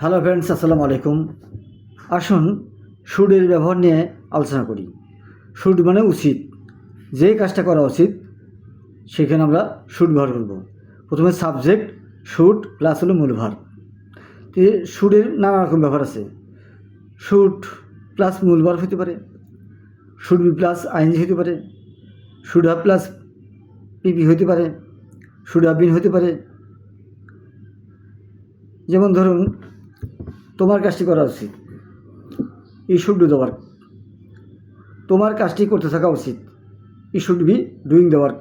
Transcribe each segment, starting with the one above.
Hello friends, আসসালামু আলাইকুম। আসুন শুডের ব্যবহার নিয়ে আলোচনা করি। শুড মানে উচিত, যে কাজটা করা উচিত সেখানে আমরা শুড ব্যবহার করব। প্রথমে সাবজেক্ট শুড প্লাস হলো মূল ভার্ব। শুডের নানা রকম ব্যবহার আছে। শুড প্লাস মূল ভার্ব হতে পারে, শুড বি প্লাস আইএনজি হতে পারে, শুড হ্যাভ প্লাস পিপি হতে পারে, শুড হ্যাভ বিন হতে পারে। যেমন ধরুন, তোমার কাজটি করা উচিত, you should do the work. তোমার কাজটি করতে থাকা উচিত, you should be doing the work.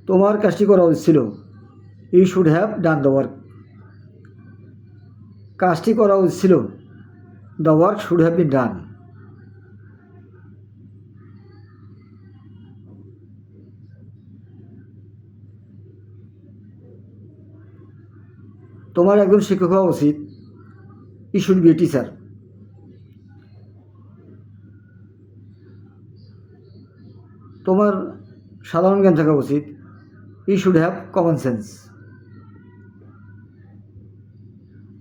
তোমার কাজটি করা উচিত ছিল, you should have done the work. কাজটি করা উচিত ছিল, the work should have been done. তোমার একজন শিক্ষক হওয়া উচিত, you should be a teacher. তোমার সাধারণ জ্ঞান থাকা উচিত, you should have common sense.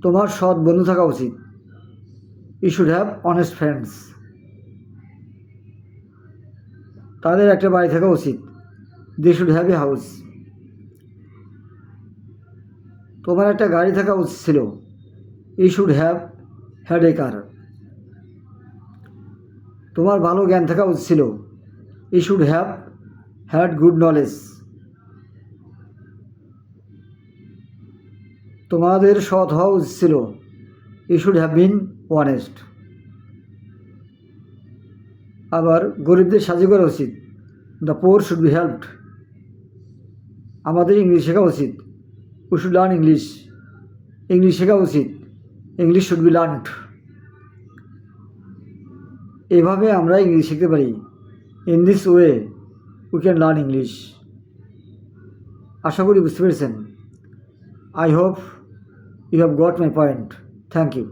তোমার সৎ বন্ধু থাকা উচিত, you should have honest friends. তাদের একটা বাড়ি থাকা উচিত, they should have a house. তোমার একটা গাড়ি থাকা উচিত ছিল, you should have had a car. তোমার ভালো জ্ঞান থাকা উচিত ছিল, you should have had good knowledge. তোমাদের সৎ হওয়া উচিত ছিল, you should have been honest. আবার গরিবদের সাহায্য করা উচিত, the poor should be helped. আমাদের ইংলিশ শেখা উচিত, we should learn English. English শেখা উচিত, ইংলিশ শুড বি লার্নড। এভাবে আমরা ইংলিশ শিখতে পারি। In this way we can learn English. আশা করি বুঝতে পেরেছেন। I hope you have got my point. Thank you.